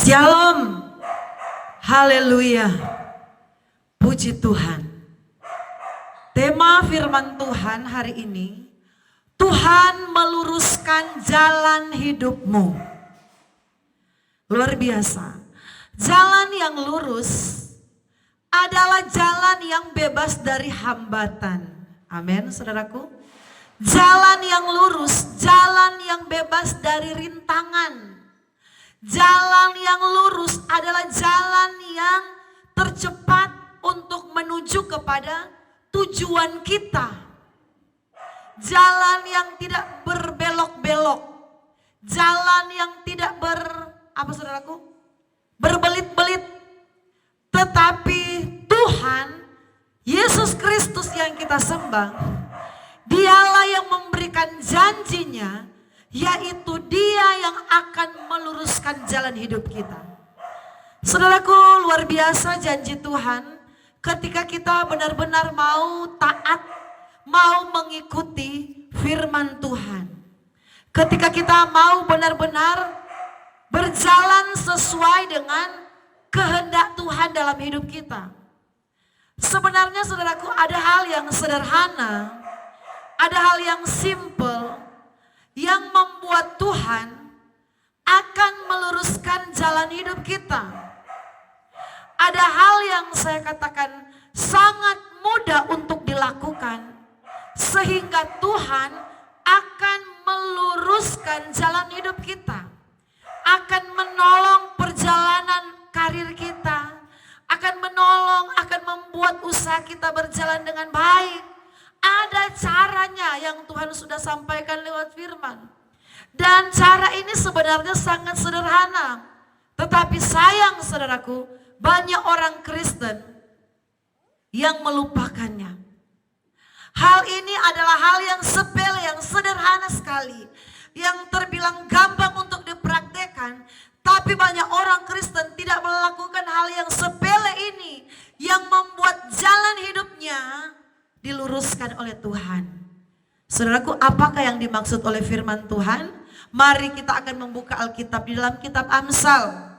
Shalom, haleluya, puji Tuhan. Tema firman Tuhan hari ini, Tuhan meluruskan jalan hidupmu. Luar biasa, jalan yang lurus adalah jalan yang bebas dari hambatan. Amin, saudaraku. Jalan yang lurus, jalan yang bebas dari rintangan. Jalan yang lurus adalah jalan yang tercepat untuk menuju kepada tujuan kita. Jalan yang tidak berbelok-belok. Jalan yang tidak berbelit-belit. Tetapi Tuhan, Yesus Kristus yang kita sembah, Dialah yang memberikan janjinya, yaitu Dia yang akan meluruskan jalan hidup kita. Saudaraku, luar biasa janji Tuhan ketika kita benar-benar mau taat, mau mengikuti firman Tuhan. Ketika kita mau benar-benar berjalan sesuai dengan kehendak Tuhan dalam hidup kita. Sebenarnya saudaraku, ada hal yang sederhana, ada hal yang simple yang membuat Tuhan akan meluruskan jalan hidup kita. Ada hal yang saya katakan sangat mudah untuk dilakukan, sehingga Tuhan akan meluruskan jalan hidup kita, akan menolong perjalanan karir kita, akan menolong, akan membuat usaha kita berjalan dengan baik. Ada caranya yang Tuhan sudah sampaikan lewat firman. Dan cara ini sebenarnya sangat sederhana. Tetapi sayang saudaraku, banyak orang Kristen yang melupakannya. Hal ini adalah hal yang sepele, yang sederhana sekali. Yang terbilang gampang untuk dipraktekkan. Tapi banyak orang Kristen tidak melakukan hal yang sepele ini. Yang membuat jalan hidupnya diluruskan oleh Tuhan. Saudaraku, apakah yang dimaksud oleh firman Tuhan? Mari kita akan membuka Alkitab di dalam kitab Amsal.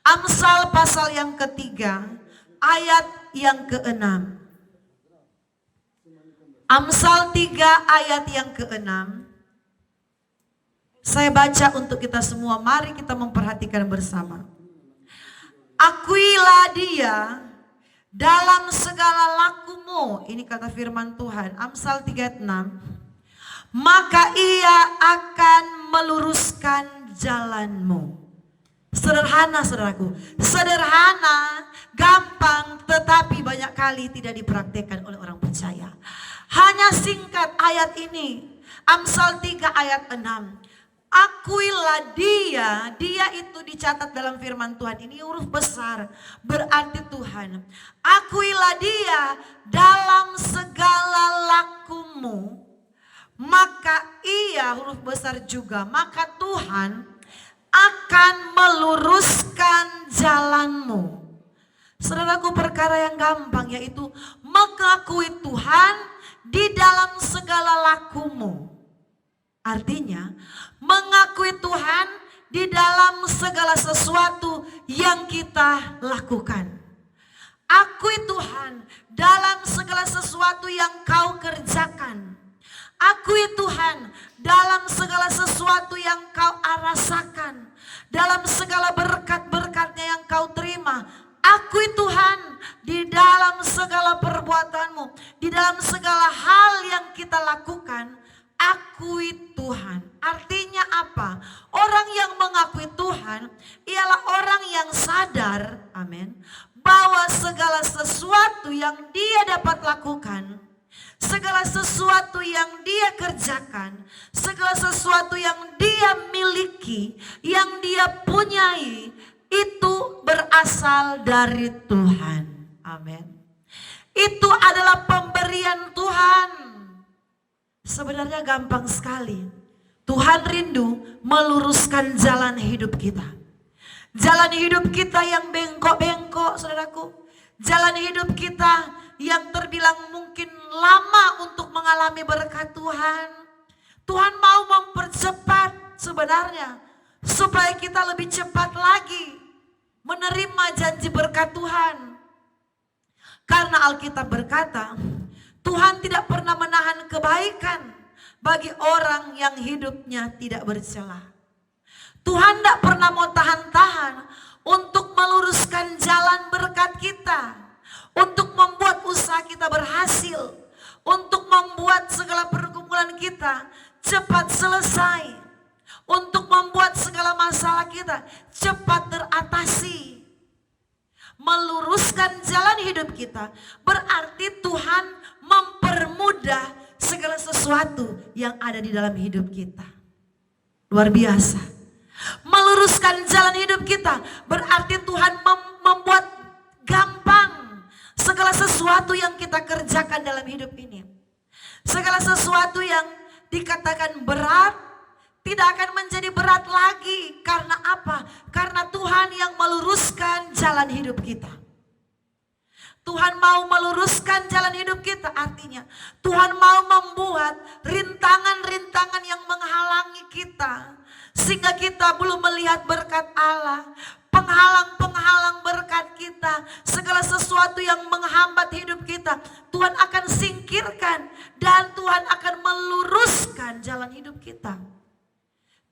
Amsal pasal yang ketiga, ayat yang ke-6. Amsal 3 ayat yang ke-6. Saya baca untuk kita semua, mari kita memperhatikan bersama. Akuilah Dia dalam segala lakumu, ini kata firman Tuhan, Amsal 3:6, maka Ia akan meluruskan jalanmu. Sederhana saudaraku, sederhana, gampang, tetapi banyak kali tidak dipraktekkan oleh orang percaya. Hanya singkat ayat ini, Amsal 3 ayat 6. Akuilah Dia, Dia itu dicatat dalam firman Tuhan ini huruf besar, berarti Tuhan. Akuilah Dia dalam segala lakumu, maka Ia huruf besar juga, maka Tuhan akan meluruskan jalanmu. Saudaraku, perkara yang gampang yaitu mengakui Tuhan di dalam segala lakumu. Artinya mengakui Tuhan di dalam segala sesuatu yang kita lakukan. Akui Tuhan dalam segala sesuatu yang kau kerjakan. Akui Tuhan dalam segala sesuatu yang kau rasakan. Dalam segala berkat-berkatnya yang kau terima. Akui Tuhan di dalam segala perbuatanmu. Di dalam segala hal yang kita lakukan. Akui Tuhan. Artinya apa? Orang yang mengakui Tuhan ialah orang yang sadar, amin, bahwa segala sesuatu yang dia dapat lakukan, segala sesuatu yang dia kerjakan, segala sesuatu yang dia miliki, yang dia punyai, itu berasal dari Tuhan. Amin. Itu adalah pemberian Tuhan. Sebenarnya gampang sekali. Tuhan rindu meluruskan jalan hidup kita. Jalan hidup kita yang bengkok-bengkok, saudaraku. Jalan hidup kita yang terbilang mungkin lama untuk mengalami berkat Tuhan. Tuhan mau mempercepat sebenarnya. Supaya kita lebih cepat lagi menerima janji berkat Tuhan. Karena Alkitab berkata, Tuhan tidak pernah menahan kebaikan bagi orang yang hidupnya tidak bercela. Tuhan tidak pernah mau tahan-tahan untuk meluruskan jalan berkat kita, untuk membuat usaha kita berhasil, untuk membuat segala pergumulan kita cepat selesai, untuk membuat segala masalah kita cepat teratasi. Meluruskan jalan hidup kita berarti Tuhan mempermudah segala sesuatu yang ada di dalam hidup kita. Luar biasa. Meluruskan jalan hidup kita berarti Tuhan membuat gampang segala sesuatu yang kita kerjakan dalam hidup ini. Segala sesuatu yang dikatakan berat tidak akan menjadi berat lagi. Karena apa? Karena Tuhan yang meluruskan jalan hidup kita. Tuhan mau meluruskan jalan hidup kita, artinya Tuhan mau membuat rintangan-rintangan yang menghalangi kita sehingga kita belum melihat berkat Allah, penghalang-penghalang berkat kita, segala sesuatu yang menghambat hidup kita, Tuhan akan singkirkan dan Tuhan akan meluruskan jalan hidup kita.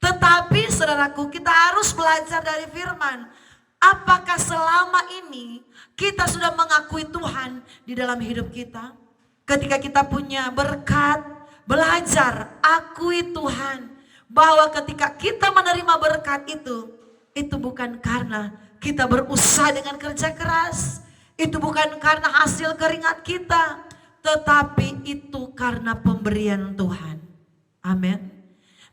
Tetapi saudaraku, kita harus belajar dari firman. Apakah selama ini kita sudah mengakui Tuhan di dalam hidup kita? Ketika kita punya berkat, belajar akui Tuhan. Bahwa ketika kita menerima berkat itu bukan karena kita berusaha dengan kerja keras. Itu bukan karena hasil keringat kita. Tetapi itu karena pemberian Tuhan. Amin.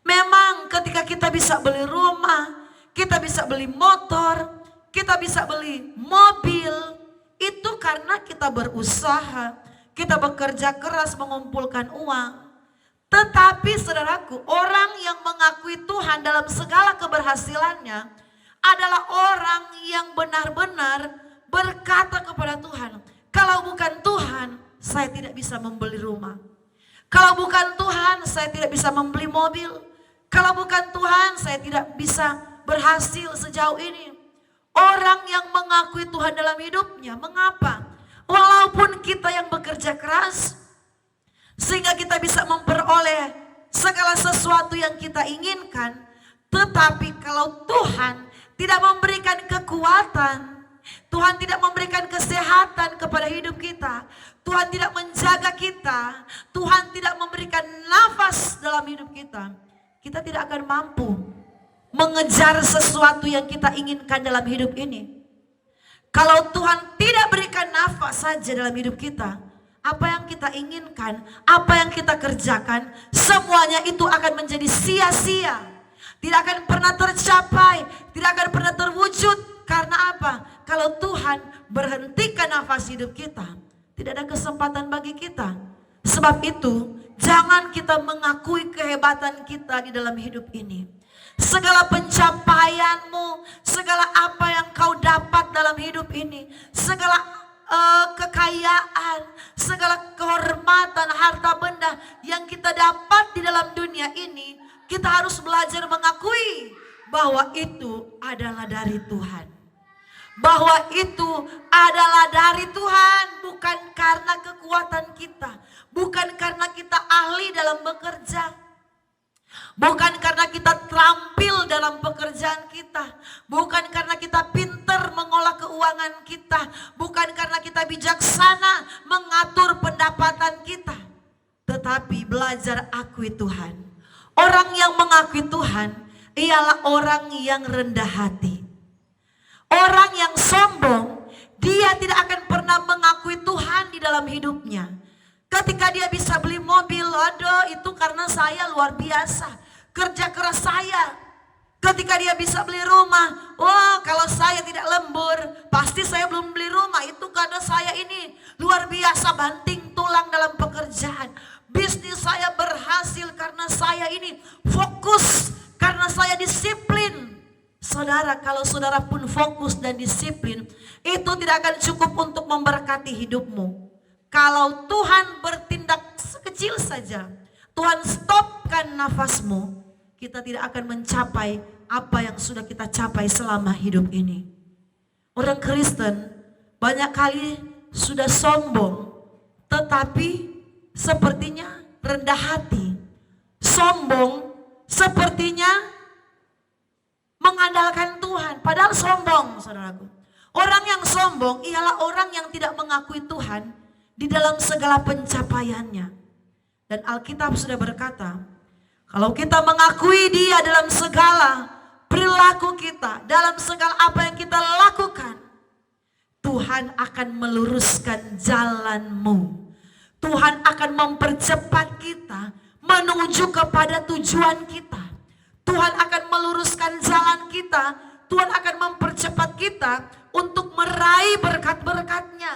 Memang ketika kita bisa beli rumah, kita bisa beli motor, kita bisa beli mobil, itu karena kita berusaha, kita bekerja keras mengumpulkan uang. Tetapi saudaraku, orang yang mengakui Tuhan dalam segala keberhasilannya adalah orang yang benar-benar berkata kepada Tuhan, kalau bukan Tuhan, saya tidak bisa membeli rumah. Kalau bukan Tuhan, saya tidak bisa membeli mobil. Kalau bukan Tuhan, saya tidak bisa berhasil sejauh ini. Orang yang mengakui Tuhan dalam hidupnya, mengapa? Walaupun kita yang bekerja keras, sehingga kita bisa memperoleh segala sesuatu yang kita inginkan. Tetapi kalau Tuhan tidak memberikan kekuatan, Tuhan tidak memberikan kesehatan kepada hidup kita, Tuhan tidak menjaga kita, Tuhan tidak memberikan nafas dalam hidup kita, kita tidak akan mampu mengejar sesuatu yang kita inginkan dalam hidup ini. Kalau Tuhan tidak berikan nafas saja dalam hidup kita, apa yang kita inginkan, apa yang kita kerjakan, semuanya itu akan menjadi sia-sia. Tidak akan pernah tercapai, tidak akan pernah terwujud. Karena apa? Kalau Tuhan berhentikan nafas hidup kita, tidak ada kesempatan bagi kita. Sebab itu, jangan kita mengakui kehebatan kita di dalam hidup ini. Segala pencapaianmu, segala apa yang kau dapat dalam hidup ini, segala kekayaan, segala kehormatan, harta benda yang kita dapat di dalam dunia ini, kita harus belajar mengakui bahwa itu adalah dari Tuhan. Bahwa itu adalah dari Tuhan, bukan karena kekuatan kita, bukan karena kita ahli dalam bekerja, bukan karena kita terampil dalam pekerjaan kita, bukan karena kita pintar mengolah keuangan kita, bukan karena kita bijaksana mengatur pendapatan kita. Tetapi belajar akui Tuhan. Orang yang mengakui Tuhan ialah orang yang rendah hati. Orang yang sombong, dia tidak akan pernah mengakui Tuhan di dalam hidupnya. Ketika dia bisa beli mobil, aduh itu karena saya luar biasa, kerja keras saya. Ketika dia bisa beli rumah, oh kalau saya tidak lembur, pasti saya belum beli rumah. Itu karena saya ini luar biasa banting tulang dalam pekerjaan. Bisnis saya berhasil karena saya ini fokus, karena saya disiplin. Saudara, kalau saudara pun fokus dan disiplin, itu tidak akan cukup untuk memberkati hidupmu. Kalau Tuhan bertindak sekecil saja, Tuhan stopkan nafasmu, kita tidak akan mencapai apa yang sudah kita capai selama hidup ini. Orang Kristen banyak kali sudah sombong, tetapi sepertinya rendah hati. Sombong sepertinya mengandalkan Tuhan, padahal sombong, saudaraku. Orang yang sombong ialah orang yang tidak mengakui Tuhan di dalam segala pencapaiannya. Dan Alkitab sudah berkata, kalau kita mengakui Dia dalam segala perilaku kita, dalam segala apa yang kita lakukan, Tuhan akan meluruskan jalanmu. Tuhan akan mempercepat kita menuju kepada tujuan kita. Tuhan akan meluruskan jalan kita. Tuhan akan mempercepat kita untuk meraih berkat-berkat-Nya.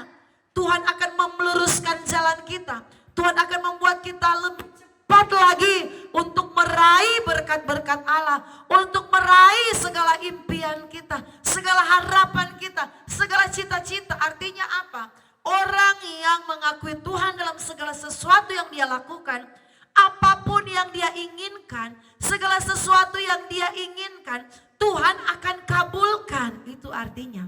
Tuhan akan meluruskan jalan kita. Tuhan akan membuat kita lebih cepat lagi untuk meraih berkat-berkat Allah. Untuk meraih segala impian kita, segala harapan kita, segala cita-cita. Artinya apa? Orang yang mengakui Tuhan dalam segala sesuatu yang dia lakukan, apapun yang dia inginkan, segala sesuatu yang dia inginkan, Tuhan akan kabulkan. Itu artinya.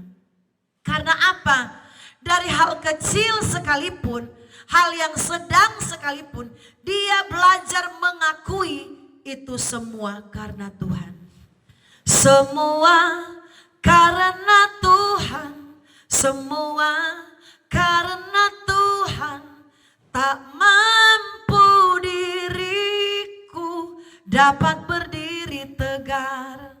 Karena apa? Dari hal kecil sekalipun, hal yang sedang sekalipun, dia belajar mengakui itu semua karena Tuhan. Semua karena Tuhan, semua karena Tuhan. Tak mampu diriku dapat berdiri tegar.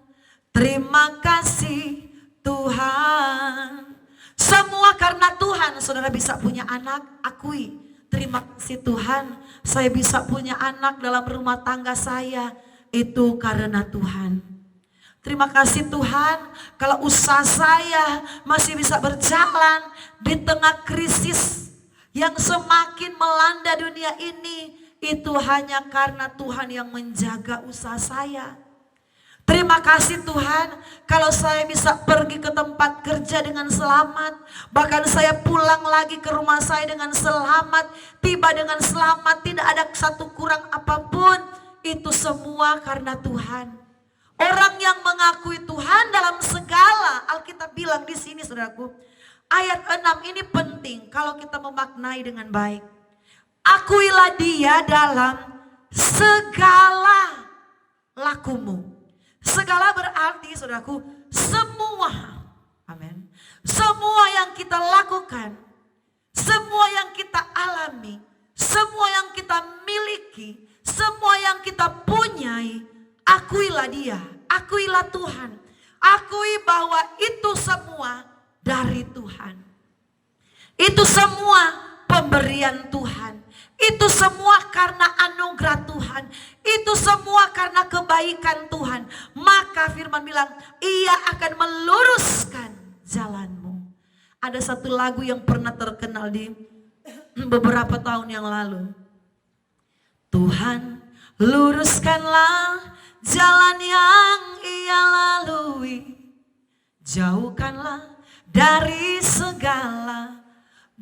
Terima kasih Tuhan. Semua karena Tuhan. Saudara bisa punya anak, akui. Terima kasih Tuhan, saya bisa punya anak dalam rumah tangga saya. Itu karena Tuhan. Terima kasih Tuhan, kalau usaha saya masih bisa berjalan di tengah krisis yang semakin melanda dunia ini. Itu hanya karena Tuhan yang menjaga usaha saya. Terima kasih Tuhan, kalau saya bisa pergi ke tempat kerja dengan selamat. Bahkan saya pulang lagi ke rumah saya dengan selamat. Tiba dengan selamat, tidak ada satu kurang apapun. Itu semua karena Tuhan. Orang yang mengakui Tuhan dalam segala, Alkitab bilang di sini saudaraku. Ayat 6 ini penting kalau kita memaknai dengan baik. Akuilah Dia dalam segala lakumu. Segala berarti saudaraku semua. Amin. Semua yang kita lakukan, semua yang kita alami, semua yang kita miliki, semua yang kita punyai, akuilah Dia, akuilah Tuhan. Akui bahwa itu semua dari Tuhan. Itu semua pemberian Tuhan. Itu semua karena anugerah Tuhan. Itu semua karena kebaikan Tuhan. Maka firman bilang, Ia akan meluruskan jalanmu. Ada satu lagu yang pernah terkenal di beberapa tahun yang lalu. Tuhan, luruskanlah jalan yang Ia lalui. Jauhkanlah dari segala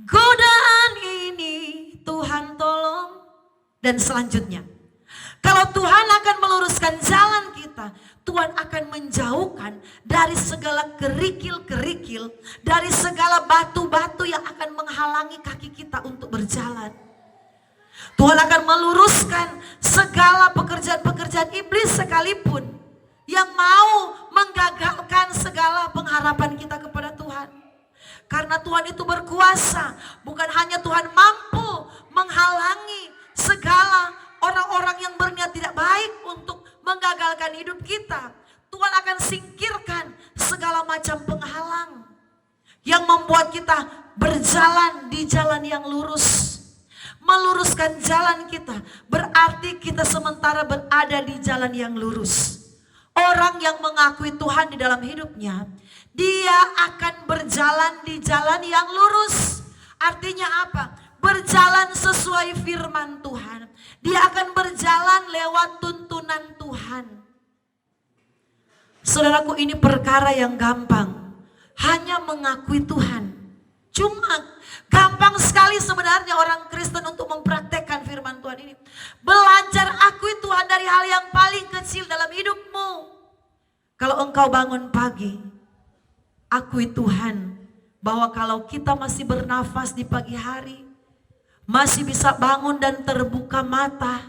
godaan ini. Tuhan tolong. Dan selanjutnya, kalau Tuhan akan meluruskan jalan kita, Tuhan akan menjauhkan dari segala kerikil-kerikil, dari segala batu-batu yang akan menghalangi kaki kita untuk berjalan. Tuhan akan meluruskan segala pekerjaan-pekerjaan iblis sekalipun yang mau menggagalkan segala pengharapan kita kepada Tuhan. Karena Tuhan itu berkuasa, bukan hanya Tuhan mampu menghalangi segala orang-orang yang berniat tidak baik untuk menggagalkan hidup kita. Tuhan akan singkirkan segala macam penghalang yang membuat kita berjalan di jalan yang lurus. Meluruskan jalan kita berarti kita sementara berada di jalan yang lurus. Orang yang mengakui Tuhan di dalam hidupnya, dia akan berjalan di jalan yang lurus. Artinya apa? Berjalan sesuai firman Tuhan. Dia akan berjalan lewat tuntunan Tuhan. Saudaraku, ini perkara yang gampang. Hanya mengakui Tuhan. Cuma gampang sekali sebenarnya orang Kristen untuk mempraktekkan firman Tuhan ini. Belajar akui Tuhan dari hal yang paling kecil dalam hidupmu. Kalau engkau bangun pagi, Akui Tuhan bahwa kalau kita masih bernafas di pagi hari, masih bisa bangun dan terbuka mata,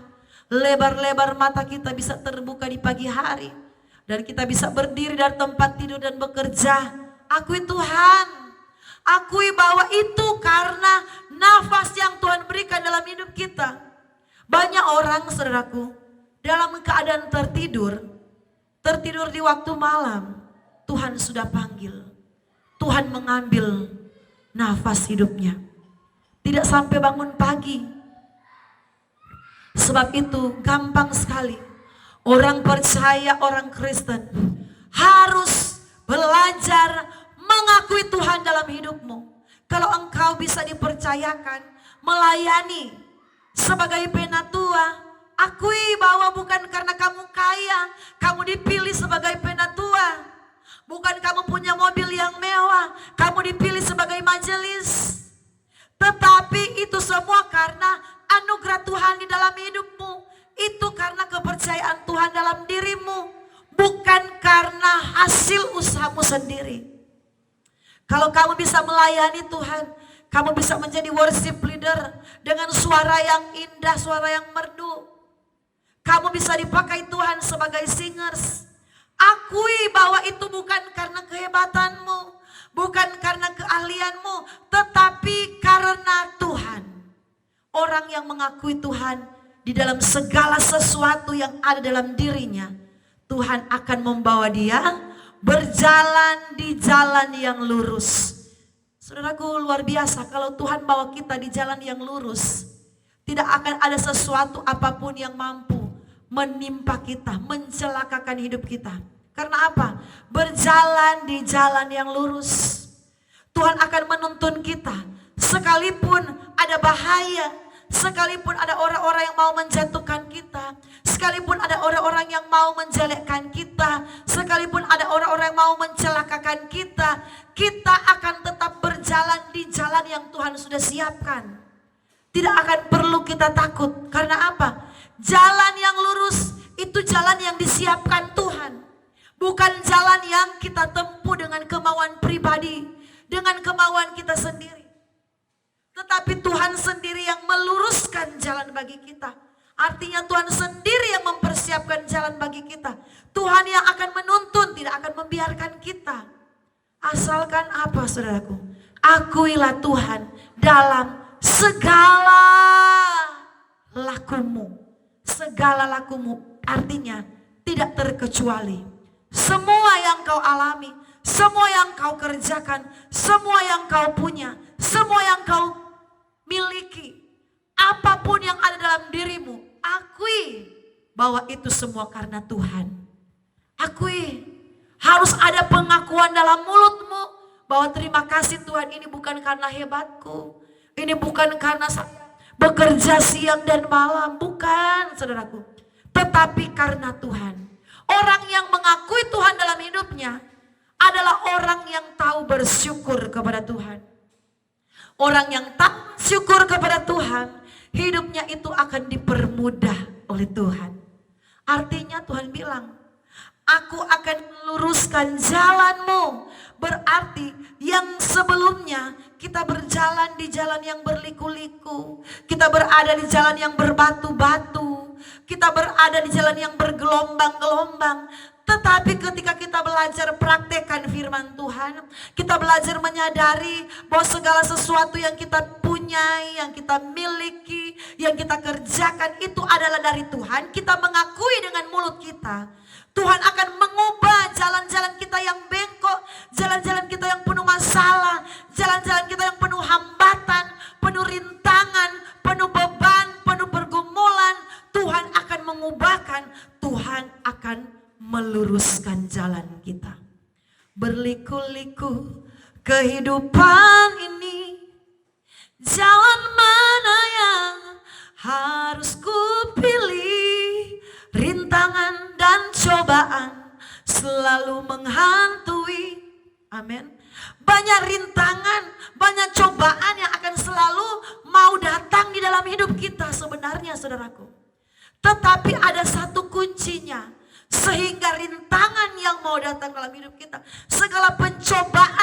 lebar-lebar mata kita bisa terbuka di pagi hari, dan kita bisa berdiri dari tempat tidur dan bekerja. Akui Tuhan, akui bahwa itu karena nafas yang Tuhan berikan dalam hidup kita. Banyak orang, saudaraku, dalam keadaan tertidur di waktu malam, Tuhan sudah panggil. Tuhan mengambil nafas hidupnya. Tidak sampai bangun pagi. Sebab itu gampang sekali orang percaya, orang Kristen harus belajar mengakui Tuhan dalam hidupmu. Kalau engkau bisa dipercayakan melayani sebagai penatua, akui bahwa bukan karena kamu kaya, kamu dipilih sebagai penatua. Bukan kamu punya mobil yang mewah, kamu dipilih sebagai majelis. Tetapi itu semua karena anugerah Tuhan di dalam hidupmu. Itu karena kepercayaan Tuhan dalam dirimu. Bukan karena hasil usahamu sendiri. Kalau kamu bisa melayani Tuhan, kamu bisa menjadi worship leader dengan suara yang indah, suara yang merdu. Kamu bisa dipakai Tuhan sebagai singers. Akui bahwa itu bukan karena kehebatanmu, bukan karena keahlianmu, tetapi karena Tuhan. Orang yang mengakui Tuhan di dalam segala sesuatu yang ada dalam dirinya, Tuhan akan membawa dia berjalan di jalan yang lurus. Saudaraku, luar biasa kalau Tuhan bawa kita di jalan yang lurus. Tidak akan ada sesuatu apapun yang mampu menimpa kita, mencelakakan hidup kita. Karena apa? Berjalan di jalan yang lurus. Tuhan akan menuntun kita. Sekalipun ada bahaya, sekalipun ada orang-orang yang mau menjatuhkan kita, sekalipun ada orang-orang yang mau menjelekkan kita, sekalipun ada orang-orang yang mau mencelakakan kita, kita akan tetap berjalan di jalan yang Tuhan sudah siapkan. Tidak akan perlu kita takut. Karena apa? Jalan yang lurus itu jalan yang disiapkan Tuhan. Bukan jalan yang kita tempuh dengan kemauan pribadi, dengan kemauan kita sendiri. Tetapi Tuhan sendiri yang meluruskan jalan bagi kita. Artinya Tuhan sendiri yang mempersiapkan jalan bagi kita. Tuhan yang akan menuntun, tidak akan membiarkan kita. Asalkan apa, saudaraku? Akuilah Tuhan dalam segala lakumu. Segala lakumu artinya tidak terkecuali. Semua yang kau alami, semua yang kau kerjakan, semua yang kau punya, semua yang kau miliki, apapun yang ada dalam dirimu, akui bahwa itu semua karena Tuhan. Akui, harus ada pengakuan dalam mulutmu bahwa terima kasih Tuhan, ini bukan karena hebatku, ini bukan karena saya bekerja siang dan malam, bukan, saudaraku. Tetapi karena Tuhan. Orang yang mengakui Tuhan dalam hidupnya adalah orang yang tahu bersyukur kepada Tuhan. Orang yang tahu syukur kepada Tuhan, hidupnya itu akan dipermudah oleh Tuhan. Artinya Tuhan bilang, aku akan meluruskan jalanmu. Berarti yang sebelumnya kita berjalan di jalan yang berliku-liku, kita berada di jalan yang berbatu-batu, kita berada di jalan yang bergelombang-gelombang. Tetapi ketika kita belajar praktekkan firman Tuhan, kita belajar menyadari bahwa segala sesuatu yang kita punyai, yang kita miliki, yang kita kerjakan itu adalah dari Tuhan. Kita mengakui dengan mulut kita, Tuhan akan mengubah jalan-jalan kita yang bengkok, jalan-jalan kita yang penuh masalah, jalan-jalan kita yang penuh hambatan, penuh rintangan, penuh beban, penuh pergumulan. Tuhan akan mengubahkan, Tuhan akan meluruskan jalan kita. Berliku-liku kehidupan ini, jalan mana yang harus kupilih? Rintangan dan cobaan selalu menghantui. Amin. Banyak rintangan, banyak cobaan yang akan selalu mau datang di dalam hidup kita sebenarnya, saudaraku. Tetapi ada satu kuncinya, sehingga rintangan yang mau datang dalam hidup kita, segala pencobaan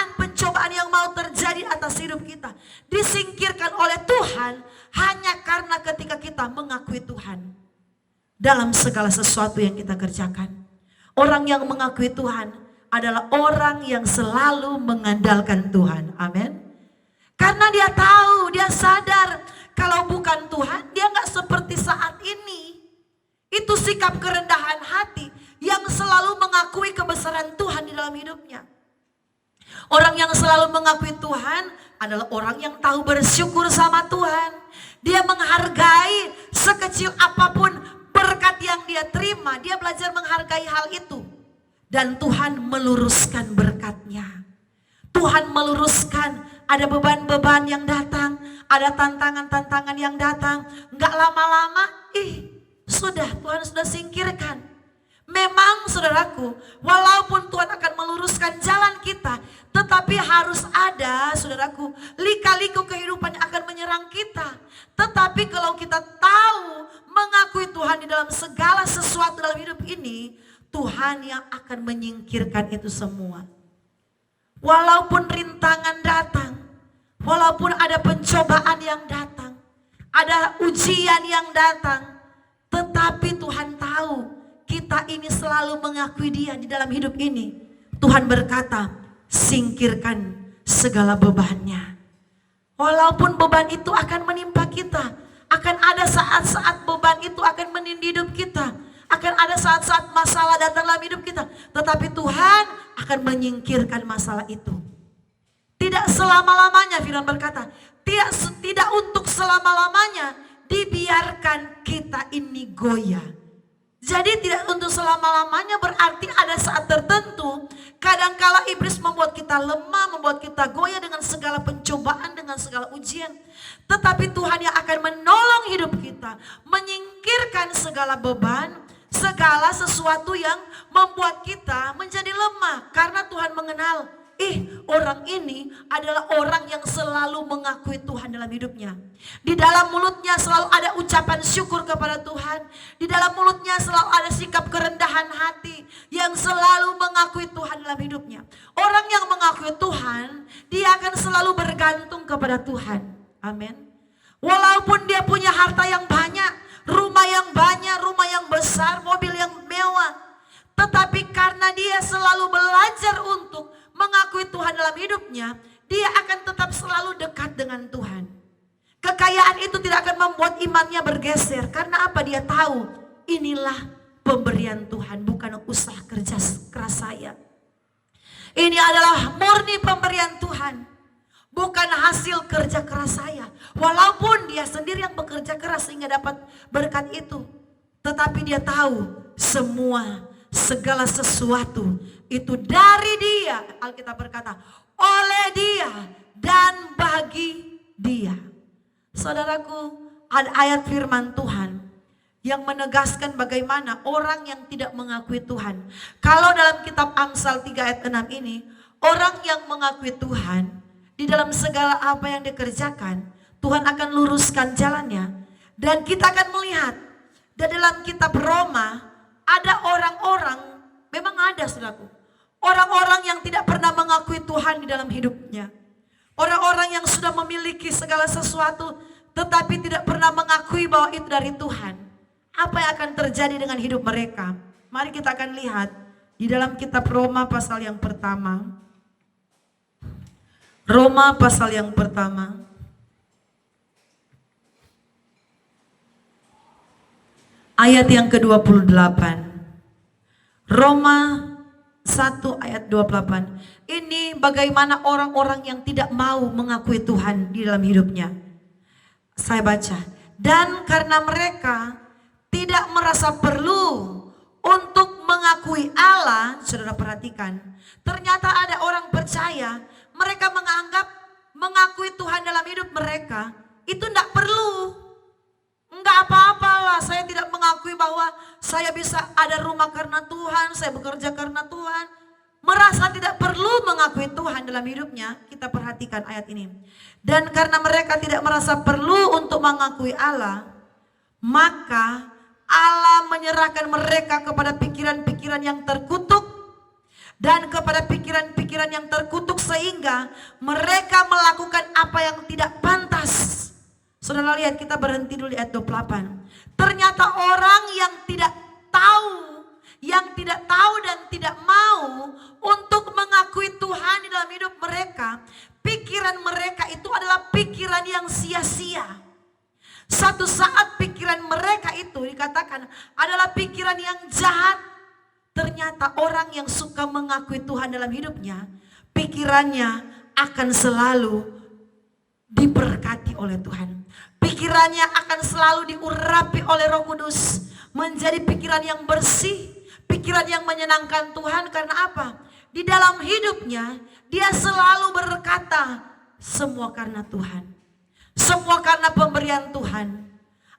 dalam segala sesuatu yang kita kerjakan. Orang yang mengakui Tuhan adalah orang yang selalu mengandalkan Tuhan. Amin. Karena dia tahu, dia sadar kalau bukan Tuhan, dia nggak seperti saat ini. Itu sikap kerendahan hati yang selalu mengakui kebesaran Tuhan di dalam hidupnya. Orang yang selalu mengakui Tuhan adalah orang yang tahu bersyukur sama Tuhan. Dia menghargai sekecil apapun berkat yang dia terima. Dia belajar menghargai hal itu. Dan Tuhan meluruskan berkatnya. Tuhan meluruskan, ada beban-beban yang datang, ada tantangan-tantangan yang datang. Enggak lama-lama, sudah Tuhan sudah singkirkan. Memang saudaraku, walaupun Tuhan akan meluruskan jalan kita, tetapi harus ada saudaraku, lika-liku kehidupan yang akan menyerang kita. Tetapi kalau kita tahu mengakui Tuhan di dalam segala sesuatu dalam hidup ini, Tuhan yang akan menyingkirkan itu semua. Walaupun rintangan datang, walaupun ada pencobaan yang datang, ada ujian yang datang, tetapi Tuhan tahu kita ini selalu mengakui Dia di dalam hidup ini. Tuhan berkata, singkirkan segala bebannya. Walaupun beban itu akan menimpa kita, akan ada saat-saat beban itu akan menindih hidup kita, akan ada saat-saat masalah datang dalam hidup kita, tetapi Tuhan akan menyingkirkan masalah itu. Tidak selama-lamanya, firman berkata, tidak untuk selama-lamanya dibiarkan kita ini goyah. Jadi tidak untuk selama-lamanya, berarti ada saat tertentu kadangkala iblis membuat kita lemah, membuat kita goyah dengan segala pencobaan, dengan segala ujian. Tetapi Tuhan yang akan menolong hidup kita, menyingkirkan segala beban, segala sesuatu yang membuat kita menjadi lemah. Karena Tuhan mengenal, orang ini adalah orang yang selalu mengakui Tuhan dalam hidupnya. Di dalam mulutnya selalu ada ucapan syukur kepada Tuhan. Di dalam mulutnya selalu ada sikap kerendahan hati yang selalu mengakui Tuhan dalam hidupnya. Orang yang mengakui Tuhan, dia akan selalu bergantung kepada Tuhan. Amin. Walaupun dia punya harta yang banyak, rumah yang banyak, rumah yang besar, mobil yang mewah, tetapi karena dia selalu belajar untuk mengakui Tuhan dalam hidupnya, dia akan tetap selalu dekat dengan Tuhan. Kekayaan itu tidak akan membuat imannya bergeser. Karena apa? Dia tahu inilah pemberian Tuhan, bukan usaha kerja keras saya. Ini adalah murni pemberian Tuhan, bukan hasil kerja keras saya. Walaupun dia sendiri yang bekerja keras sehingga dapat berkat itu, tetapi dia tahu segala sesuatu itu dari Dia. Alkitab berkata, oleh Dia dan bagi Dia. Saudaraku, ada ayat firman Tuhan yang menegaskan bagaimana orang yang tidak mengakui Tuhan. Kalau dalam kitab Amsal 3 ayat 6 ini, orang yang mengakui Tuhan di dalam segala apa yang dikerjakan, Tuhan akan luruskan jalannya. Dan kita akan melihat, dan dalam kitab Roma ada orang-orang, memang ada saudaraku, orang-orang yang tidak pernah mengakui Tuhan di dalam hidupnya. Orang-orang yang sudah memiliki segala sesuatu tetapi tidak pernah mengakui bahwa itu dari Tuhan. Apa yang akan terjadi dengan hidup mereka? Mari kita akan lihat di dalam kitab Roma pasal yang pertama. Roma pasal yang pertama. Ayat yang ke-28. Roma 1 ayat 28. Ini bagaimana orang-orang yang tidak mau mengakui Tuhan di dalam hidupnya. Saya baca. Dan karena mereka tidak merasa perlu untuk mengakui Allah, saudara perhatikan. Ternyata ada orang percaya, mereka menganggap mengakui Tuhan dalam hidup mereka itu tidak perlu. Enggak apa-apalah, saya tidak mengakui bahwa saya bisa ada rumah karena Tuhan, saya bekerja karena Tuhan. Merasa tidak perlu mengakui Tuhan dalam hidupnya. Kita perhatikan ayat ini. Dan karena mereka tidak merasa perlu untuk mengakui Allah, maka Allah menyerahkan mereka kepada pikiran-pikiran yang terkutuk dan kepada pikiran-pikiran yang terkutuk sehingga mereka melakukan apa yang tidak pantas. Saudara lihat, kita berhenti dulu di ayat 28. Ternyata orang yang tidak tahu dan tidak mau untuk mengakui Tuhan di dalam hidup mereka, pikiran mereka itu adalah pikiran yang sia-sia. Satu saat pikiran mereka itu dikatakan adalah pikiran yang jahat. Ternyata orang yang suka mengakui Tuhan dalam hidupnya, pikirannya akan selalu diberkati oleh Tuhan. Pikirannya akan selalu diurapi oleh Roh Kudus, menjadi pikiran yang bersih, pikiran yang menyenangkan Tuhan. Karena apa? Di dalam hidupnya dia selalu berkata, semua karena Tuhan, semua karena pemberian Tuhan.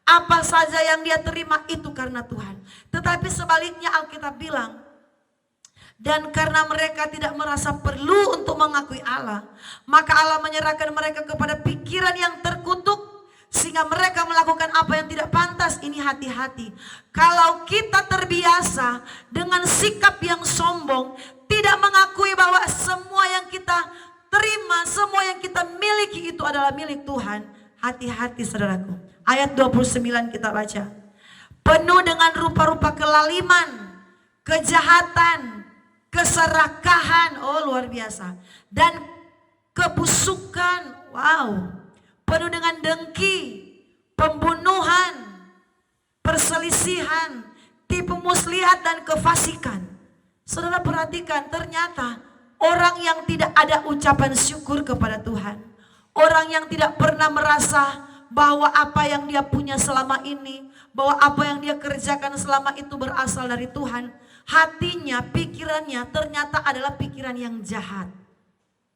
Apa saja yang dia terima itu karena Tuhan. Tetapi sebaliknya Alkitab bilang, dan karena mereka tidak merasa perlu untuk mengakui Allah, maka Allah menyerahkan mereka kepada pikiran yang terkutuk, sehingga mereka melakukan apa yang tidak pantas. Ini hati-hati. Kalau kita terbiasa dengan sikap yang sombong, tidak mengakui bahwa semua yang kita terima, semua yang kita miliki itu adalah milik Tuhan, hati-hati saudaraku. Ayat 29 kita baca. Penuh dengan rupa-rupa kelaliman, kejahatan, keserakahan, oh luar biasa, dan kebusukan. Wow. Penuh dengan dengki, pembunuhan, perselisihan, tipu muslihat dan kefasikan. Saudara perhatikan, ternyata orang yang tidak ada ucapan syukur kepada Tuhan, orang yang tidak pernah merasa bahwa apa yang dia punya selama ini, bahwa apa yang dia kerjakan selama itu berasal dari Tuhan, hatinya, pikirannya ternyata adalah pikiran yang jahat.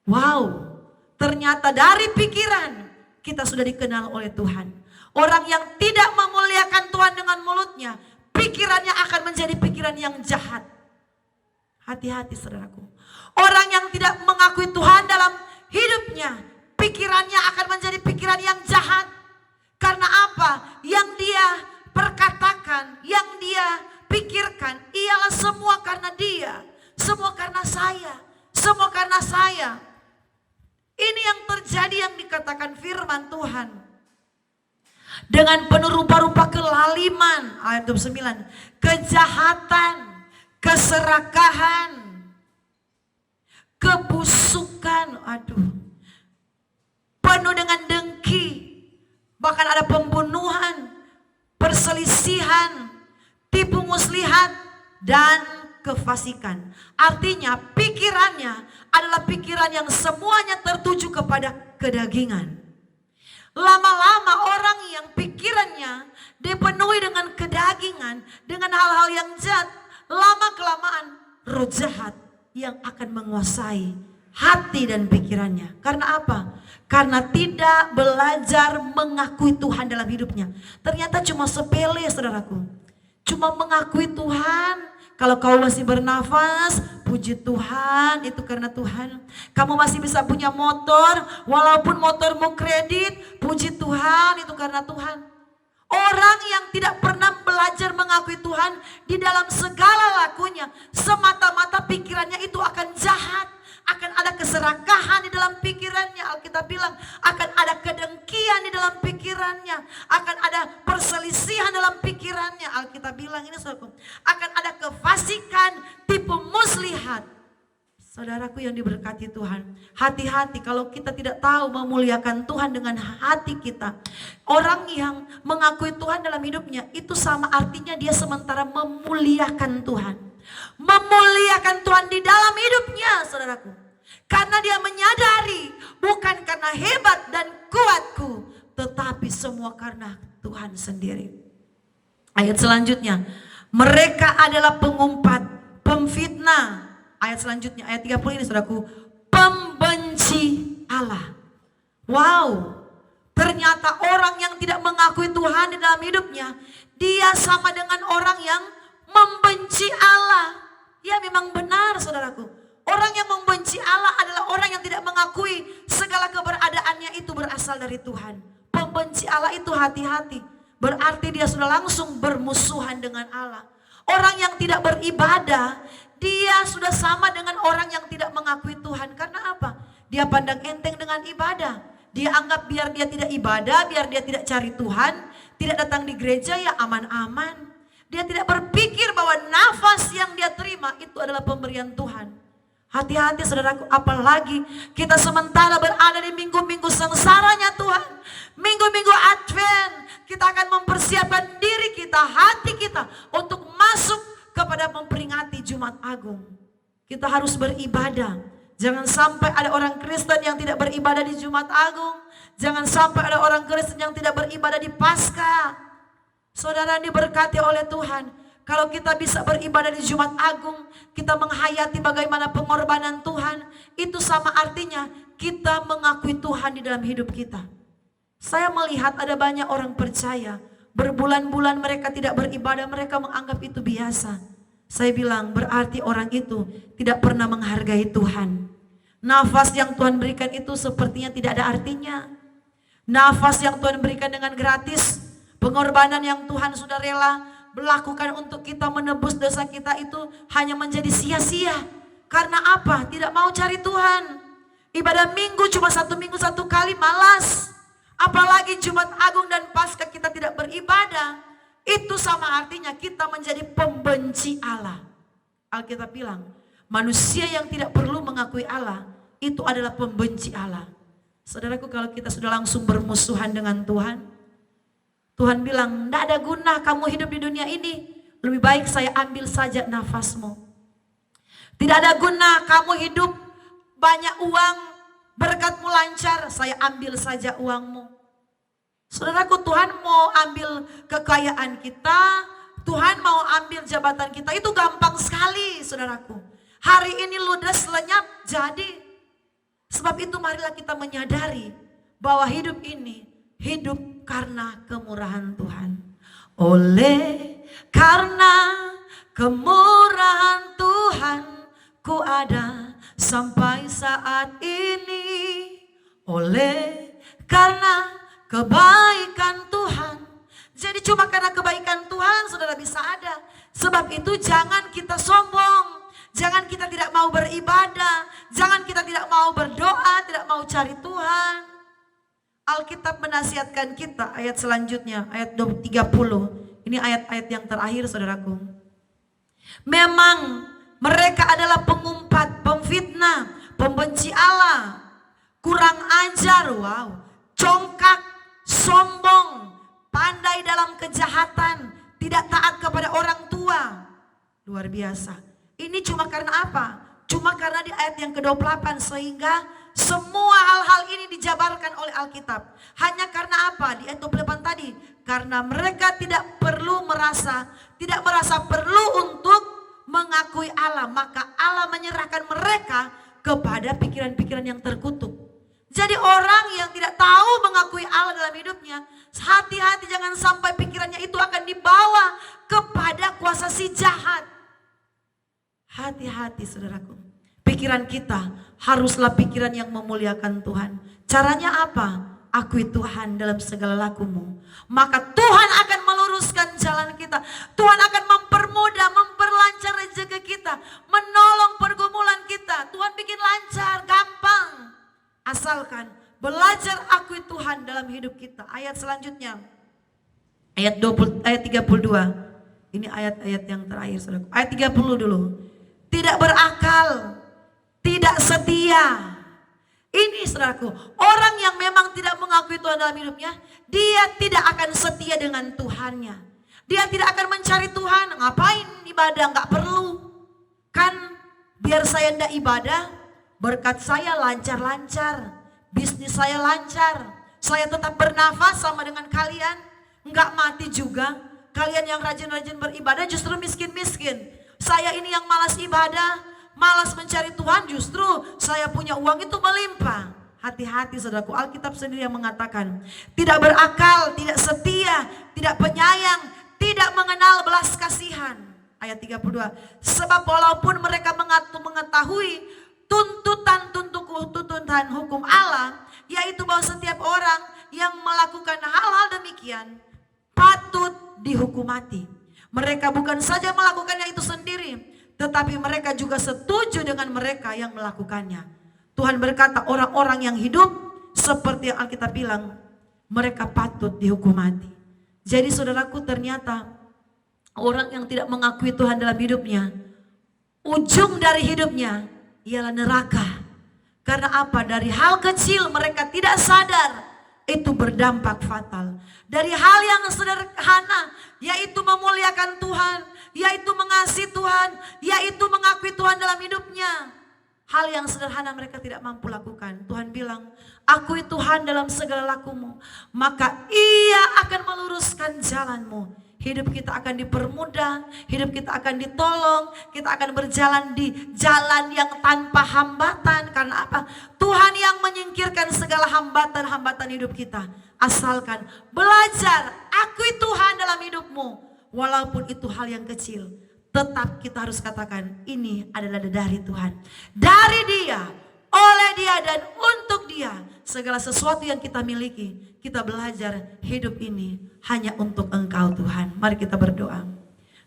Wow, ternyata dari pikiran kita sudah dikenal oleh Tuhan. Orang yang tidak memuliakan Tuhan dengan mulutnya, pikirannya akan menjadi pikiran yang jahat. Hati-hati saudaraku. Orang yang tidak mengakui Tuhan dalam hidupnya, pikirannya akan menjadi pikiran yang jahat. Karena apa? Yang dia perkatakan, yang dia pikirkan ialah semua karena dia, semua karena saya, semua karena saya. Ini yang terjadi, yang dikatakan firman Tuhan. Dengan penuh rupa-rupa kelaliman, ayat 29, kejahatan, keserakahan, kebusukan, penuh dengan dengki, bahkan ada pembunuhan, perselisihan, tipu muslihat, dan kefasikan. Artinya pikirannya adalah pikiran yang semuanya tertuju kepada kedagingan. Lama-lama orang yang pikirannya dipenuhi dengan kedagingan, dengan hal-hal yang jahat, lama-kelamaan roh jahat yang akan menguasai hati dan pikirannya. Karena apa? Karena tidak belajar mengakui Tuhan dalam hidupnya. Ternyata cuma sepele saudaraku. Cuma mengakui Tuhan. Kalau kau masih bernafas, puji Tuhan, itu karena Tuhan. Kamu masih bisa punya motor, walaupun motormu kredit, puji Tuhan, itu karena Tuhan. Orang yang tidak pernah belajar mengakui Tuhan di dalam segala lakunya, semata-mata pikirannya itu akan jahat. Akan ada keserakahan di dalam pikirannya. Alkitab bilang akan ada kedengkian di dalam pikirannya, akan ada perselisihan dalam pikirannya. Alkitab bilang ini saudaraku, akan ada kefasikan, tipu muslihat. Saudaraku yang diberkati Tuhan, hati-hati kalau kita tidak tahu memuliakan Tuhan dengan hati kita. Orang yang mengakui Tuhan dalam hidupnya itu sama artinya dia sementara memuliakan Tuhan. Memuliakan Tuhan di dalam hidupnya saudaraku. Karena dia menyadari bukan karena hebat dan kuatku, tetapi semua karena Tuhan sendiri. Ayat selanjutnya, mereka adalah pengumpat, pemfitnah. Ayat selanjutnya, ayat 30 ini saudaraku, pembenci Allah. Wow, ternyata orang yang tidak mengakui Tuhan di dalam hidupnya, dia sama dengan orang yang membenci Allah. Ya memang benar saudaraku. Orang yang membenci Allah adalah orang yang tidak mengakui segala keberadaannya itu berasal dari Tuhan. Pembenci Allah itu hati-hati. Berarti dia sudah langsung bermusuhan dengan Allah. Orang yang tidak beribadah, dia sudah sama dengan orang yang tidak mengakui Tuhan. Karena apa? Dia pandang enteng dengan ibadah. Dia anggap biar dia tidak ibadah, biar dia tidak cari Tuhan, tidak datang di gereja ya aman-aman. Dia tidak berpikir bahwa nafas yang dia terima itu adalah pemberian Tuhan. Hati-hati saudaraku, apalagi kita sementara berada di minggu-minggu sengsaranya Tuhan. Minggu-minggu Advent, kita akan mempersiapkan diri kita, hati kita untuk masuk kepada memperingati Jumat Agung. Kita harus beribadah. Jangan sampai ada orang Kristen yang tidak beribadah di Jumat Agung. Jangan sampai ada orang Kristen yang tidak beribadah di Paskah. Saudara diberkati oleh Tuhan. Kalau kita bisa beribadah di Jumat Agung, kita menghayati bagaimana pengorbanan Tuhan, itu sama artinya kita mengakui Tuhan di dalam hidup kita. Saya melihat ada banyak orang percaya, berbulan-bulan mereka tidak beribadah, mereka menganggap itu biasa. Saya bilang berarti orang itu tidak pernah menghargai Tuhan. Nafas yang Tuhan berikan itu sepertinya tidak ada artinya. Nafas yang Tuhan berikan dengan gratis, pengorbanan yang Tuhan sudah rela melakukan untuk kita menebus dosa kita itu hanya menjadi sia-sia. Karena apa? Tidak mau cari Tuhan. Ibadah minggu cuma 1 minggu 1 kali, malas. Apalagi Jumat Agung dan Paskah kita tidak beribadah. Itu sama artinya kita menjadi pembenci Allah. Alkitab bilang, manusia yang tidak perlu mengakui Allah, itu adalah pembenci Allah. Saudaraku, kalau kita sudah langsung bermusuhan dengan Tuhan, Tuhan bilang, tidak ada guna kamu hidup di dunia ini. Lebih baik saya ambil saja nafasmu. Tidak ada guna kamu hidup banyak uang, berkatmu lancar, saya ambil saja uangmu. Saudaraku, Tuhan mau ambil kekayaan kita, Tuhan mau ambil jabatan kita, itu gampang sekali saudaraku. Hari ini ludes lenyap jadi. Sebab itu marilah kita menyadari bahwa hidup ini hidup karena kemurahan Tuhan. Oleh karena kemurahan Tuhan ku ada sampai saat ini. Oleh karena kebaikan Tuhan. Jadi cuma karena kebaikan Tuhan saudara bisa ada. Sebab itu jangan kita sombong. Jangan kita tidak mau beribadah. Jangan kita tidak mau berdoa, tidak mau cari Tuhan. Alkitab menasihatkan kita ayat selanjutnya, ayat 30. Ini ayat-ayat yang terakhir saudaraku. Memang mereka adalah pengumpat, pemfitnah, pembenci Allah, kurang ajar, congkak, sombong, pandai dalam kejahatan, tidak taat kepada orang tua. Luar biasa. Ini cuma karena apa? Cuma karena di ayat yang ke-28 sehingga semua hal-hal ini dijabarkan oleh Alkitab. Hanya karena apa? Di ayat 28 tadi. Karena mereka tidak merasa perlu untuk mengakui Allah. Maka Allah menyerahkan mereka kepada pikiran-pikiran yang terkutuk. Jadi orang yang tidak tahu mengakui Allah dalam hidupnya, hati-hati jangan sampai pikirannya itu akan dibawa kepada kuasa si jahat. Hati-hati saudaraku. Pikiran kita haruslah pikiran yang memuliakan Tuhan. Caranya apa? Akui Tuhan dalam segala lakumu. Maka Tuhan akan meluruskan jalan kita. Tuhan akan mempermudah, memperlancar rezeki kita. Menolong pergumulan kita. Tuhan bikin lancar, gampang. Asalkan belajar akui Tuhan dalam hidup kita. Ayat selanjutnya. Ayat 32. Ini ayat-ayat yang terakhir saudaraku. Ayat 30 dulu. Tidak berakal, tidak setia. Ini saudaraku, orang yang memang tidak mengakui Tuhan dalam hidupnya, dia tidak akan setia dengan Tuhannya. Dia tidak akan mencari Tuhan. Ngapain ibadah? Nggak perlu. Kan biar saya tidak ibadah, berkat saya lancar-lancar, bisnis saya lancar, saya tetap bernafas sama dengan kalian, nggak mati juga. Kalian yang rajin-rajin beribadah justru miskin-miskin. Saya ini yang malas ibadah, malas mencari Tuhan, justru saya punya uang itu melimpah. Hati-hati saudaraku, Alkitab sendiri yang mengatakan tidak berakal, tidak setia, tidak penyayang, tidak mengenal belas kasihan. Ayat 32. Sebab walaupun mereka mengetahui tuntutan hukum Allah, yaitu bahwa setiap orang yang melakukan hal-hal demikian patut dihukum mati. Mereka bukan saja melakukannya itu sendiri, tetapi mereka juga setuju dengan mereka yang melakukannya. Tuhan berkata orang-orang yang hidup seperti yang Alkitab bilang, mereka patut dihukum mati. Jadi saudaraku, ternyata orang yang tidak mengakui Tuhan dalam hidupnya, ujung dari hidupnya ialah neraka. Karena apa? Dari hal kecil mereka tidak sadar, itu berdampak fatal. Dari hal yang sederhana, yaitu memuliakan Tuhan, yaitu mengasihi Tuhan, yaitu mengakui Tuhan dalam hidupnya. Hal yang sederhana mereka tidak mampu lakukan. Tuhan bilang, akui Tuhan dalam segala lakumu, maka Ia akan meluruskan jalanmu. Hidup kita akan dipermudah, hidup kita akan ditolong, kita akan berjalan di jalan yang tanpa hambatan. Karena apa? Tuhan yang menyingkirkan segala hambatan-hambatan hidup kita. Asalkan belajar, akui Tuhan dalam hidupmu. Walaupun itu hal yang kecil, tetap kita harus katakan, ini adalah dari Tuhan. Dari Dia, oleh Dia, dan untuk Dia. Segala sesuatu yang kita miliki, kita belajar hidup ini hanya untuk Engkau Tuhan. Mari kita berdoa.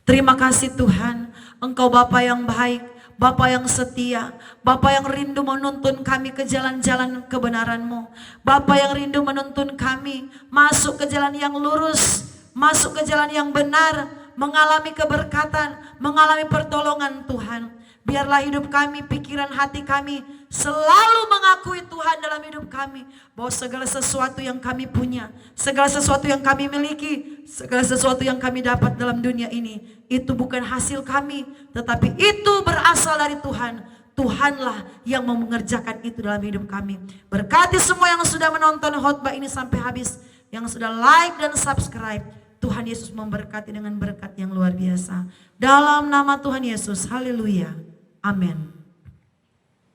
Terima kasih Tuhan, Engkau Bapa yang baik, Bapa yang setia, Bapa yang rindu menuntun kami ke jalan-jalan kebenaran-Mu. Bapa yang rindu menuntun kami masuk ke jalan yang lurus, masuk ke jalan yang benar, mengalami keberkatan, mengalami pertolongan Tuhan. Biarlah hidup kami, pikiran hati kami selalu mengakui Tuhan dalam hidup kami. Bahwa segala sesuatu yang kami punya, segala sesuatu yang kami miliki, segala sesuatu yang kami dapat dalam dunia ini, itu bukan hasil kami, tetapi itu berasal dari Tuhan. Tuhanlah yang mau mengerjakan itu dalam hidup kami. Berkati semua yang sudah menonton khotbah ini sampai habis, yang sudah like dan subscribe. Tuhan Yesus memberkati dengan berkat yang luar biasa. Dalam nama Tuhan Yesus, haleluya. Amin.